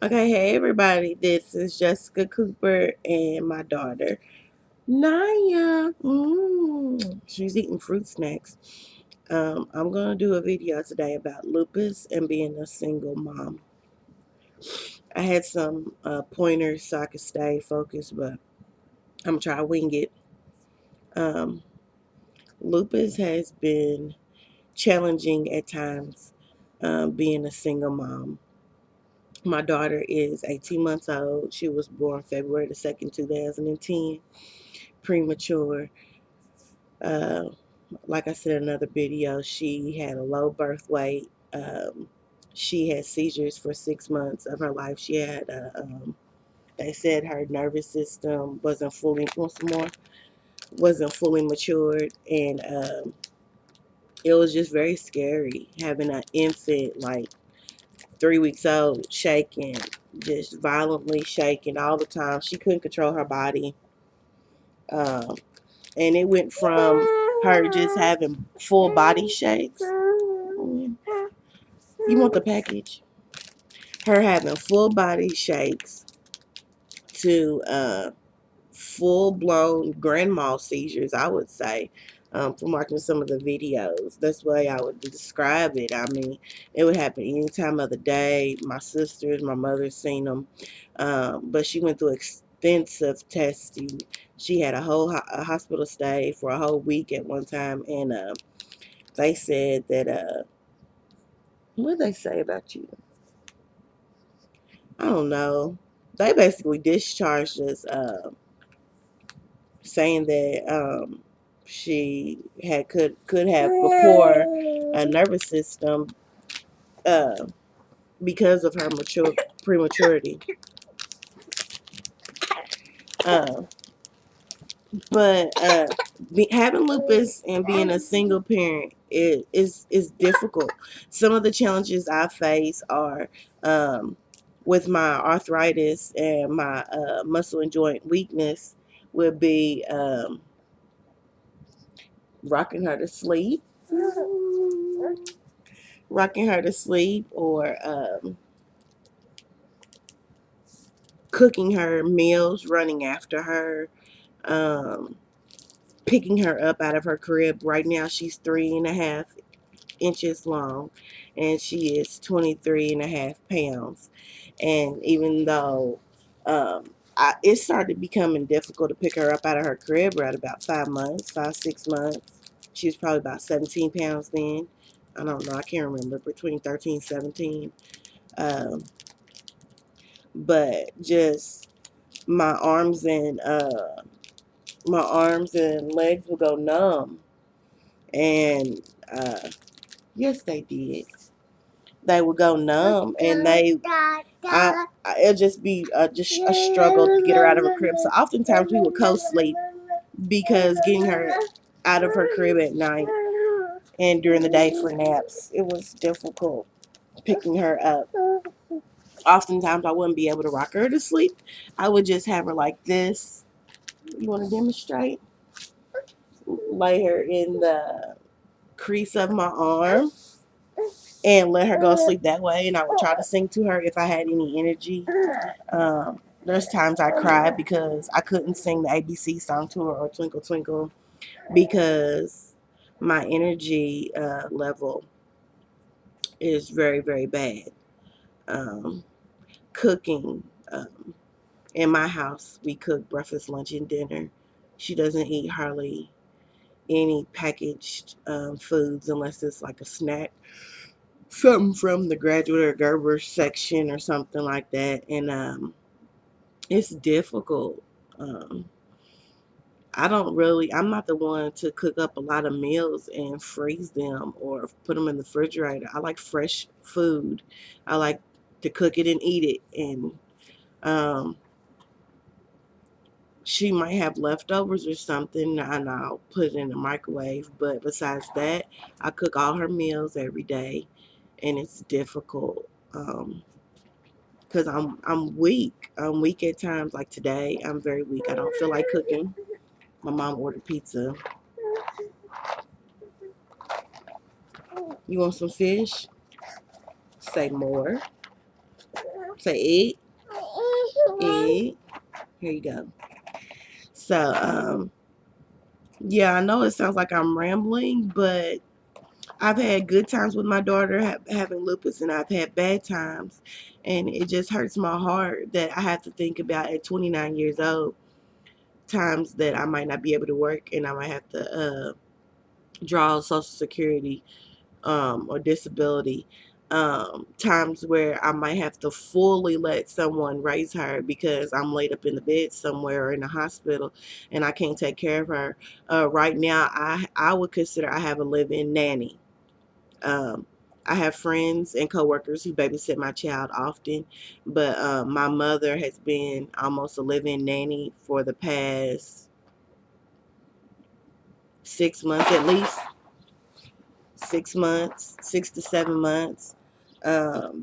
Okay, hey everybody, this is Jessica Cooper and my daughter Naya. She's eating fruit snacks. I'm gonna do a video today about lupus and being a single mom. I had some pointers so I could stay focused, but I'm gonna try to wing it. Um, Lupus has been challenging at times, being a single mom. My daughter is 18 months old. She was born February the 2nd, 2010, premature. Uh, like I said in another video, she had a low birth weight. She had seizures for 6 months of her life. She had, they said her nervous system wasn't fully matured. And it was just very scary having an infant like 3 weeks old, shaking, just violently shaking all the time. She couldn't control her body. Um, and it went from her just having full body shakes. You want the package? Her having full body shakes to full blown grand mal seizures, I would say. From watching some of the videos, that's the way I would describe it. I mean, it would happen any time of the day. My sisters, my mother's seen them, but she went through extensive testing. She had a whole hospital stay for a whole week at one time, and they said that what did they say about you? I don't know. They basically discharged us. Saying that she could have before a nervous system uh, because of her prematurity. Uh, but having lupus and being a single parent is difficult. Some of the challenges I face are with my arthritis and my muscle and joint weakness would be rocking her to sleep rocking her to sleep, or cooking her meals, running after her, um, picking her up out of her crib. Right now, she's 3.5 inches long, and she is 23.5 pounds. And even though it started becoming difficult to pick her up out of her crib at about 5 months, 6 months. She was probably about 17 pounds then. I don't know. I can't remember. Between 13 and 17. Um, but just my arms and legs would go numb, and yes, they did. They would go numb, and it'd just be just a struggle to get her out of her crib. So oftentimes we would co-sleep because getting her out of her crib at night and during the day for naps, it was difficult picking her up. Oftentimes I wouldn't be able to rock her to sleep. I would just have her like this. You want to demonstrate? Lay her in the crease of my arm and let her go to sleep that way. And I would try to sing to her if I had any energy. There's times I cried because I couldn't sing the ABC song to her or Twinkle Twinkle because my energy level is very, very bad. Um, Cooking. In my house, we cook breakfast, lunch, and dinner. She doesn't eat hardly any packaged foods unless it's like a snack, something from the Graduate or Gerber section or something like that. And it's difficult. Um, I'm not the one to cook up a lot of meals and freeze them or put them in the refrigerator. I like fresh food. I like to cook it and eat it. And um, she might have leftovers or something, and I'll put it in the microwave. But besides that, I cook all her meals every day, and it's difficult because I'm weak. I'm weak at times. Like today, I'm very weak. I don't feel like cooking. My mom ordered pizza. You want some fish? Say more. Say egg. Egg. Here you go. So, yeah, I know it sounds like I'm rambling, but I've had good times with my daughter having lupus, and I've had bad times. And it just hurts my heart that I have to think about at 29 years old, times that I might not be able to work and I might have to draw Social Security or disability. Times where I might have to fully let someone raise her because I'm laid up in the bed somewhere or in the hospital and I can't take care of her. Right now, I would consider I have a live-in nanny. Um, I have friends and coworkers who babysit my child often, but my mother has been almost a live-in nanny for the past 6 months at least. 6 months, 6 to 7 months,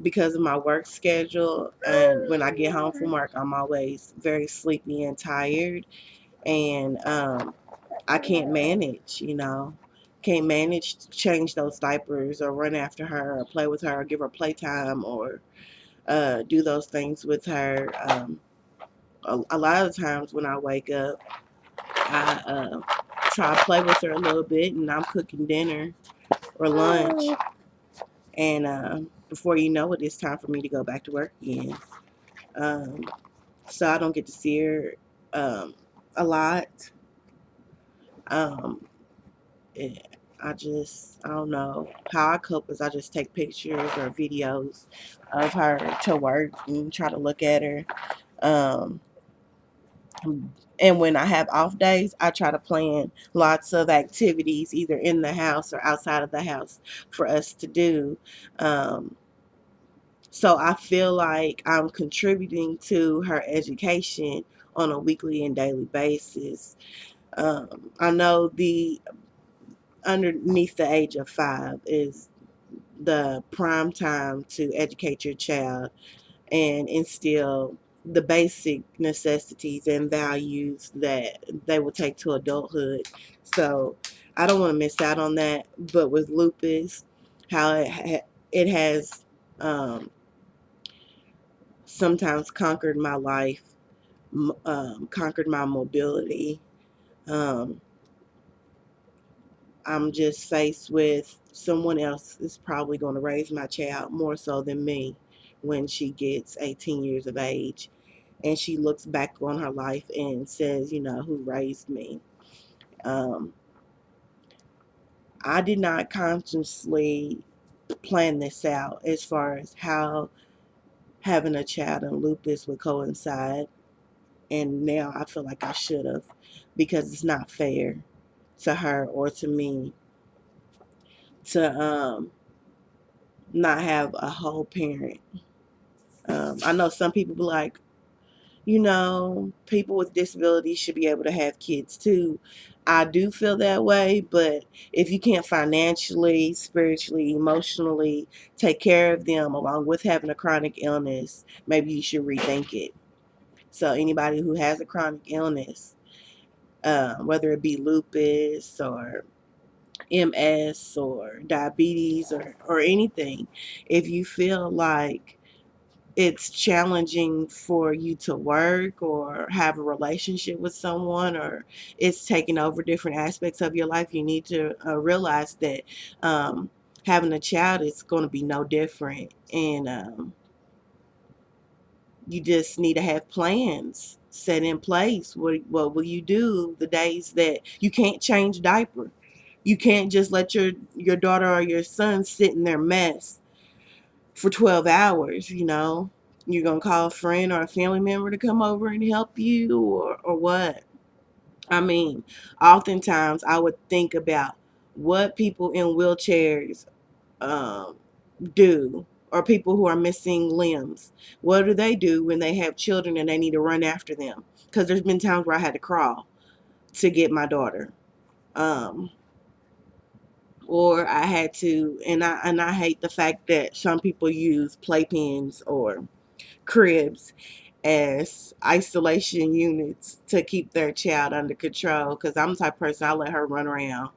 because of my work schedule. And when I get home from work, I'm always very sleepy and tired, and I can't manage. Can't manage to change those diapers or run after her or play with her or give her playtime or do those things with her. A lot of times when I wake up, I try to play with her a little bit, and I'm cooking dinner or lunch. And before you know it, it's time for me to go back to work again. Um, so I don't get to see her a lot. Um, I don't know how I cope is I just take pictures or videos of her to work and try to look at her. Um, and when I have off days, I try to plan lots of activities either in the house or outside of the house for us to do. Um, So I feel like I'm contributing to her education on a weekly and daily basis. I know the underneath the age of 5 is the prime time to educate your child and instill the basic necessities and values that they will take to adulthood. So I don't want to miss out on that. But with lupus, how it has sometimes conquered my life, conquered my mobility. Um, I'm just faced with someone else is probably going to raise my child more so than me when she gets 18 years of age. And she looks back on her life and says, who raised me? Um, I did not consciously plan this out as far as how having a child and lupus would coincide. And now I feel like I should have, because it's not fair to her or to me to not have a whole parent. I know some people be like, people with disabilities should be able to have kids too. I do feel that way, but if you can't financially, spiritually, emotionally take care of them along with having a chronic illness, maybe you should rethink it. So anybody who has a chronic illness, whether it be lupus or MS or diabetes or anything, if you feel like it's challenging for you to work or have a relationship with someone, or it's taking over different aspects of your life, you need to realize that having a child is going to be no different. And you just need to have plans set in place. What will you do the days that you can't change diaper? You can't just let your daughter or your son sit in their mess for 12 hours. You're going to call a friend or a family member to come over and help you, or what? I mean, oftentimes I would think about what people in wheelchairs um, do, or people who are missing limbs. What do they do when they have children and they need to run after them? Because there's been times where I had to crawl to get my daughter. Um, or I had to, and I hate the fact that some people use playpens or cribs as isolation units to keep their child under control. Because I'm the type of person, I let her run around.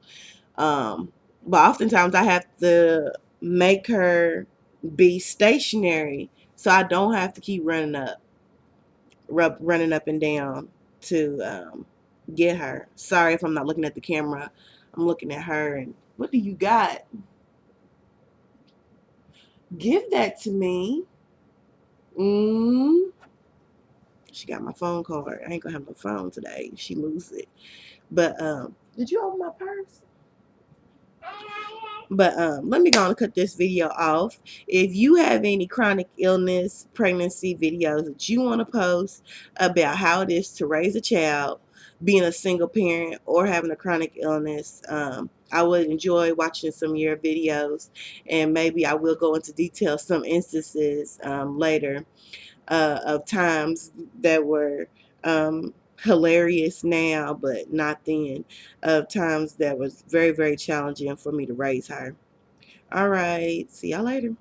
Um, but oftentimes I have to make her be stationary so I don't have to keep running up and down to get her. Sorry if I'm not looking at the camera. I'm looking at her. And what do you got? Give that to me. She got my phone card. I ain't gonna have no phone today. She lose it. But did you open my purse? But let me go and cut this video off. If you have any chronic illness, pregnancy videos that you want to post about how it is to raise a child, being a single parent, or having a chronic illness, I would enjoy watching some of your videos, and maybe I will go into detail some instances later of times that were hilarious now, but not then, of times that was very, very challenging for me to raise her. All right. See y'all later.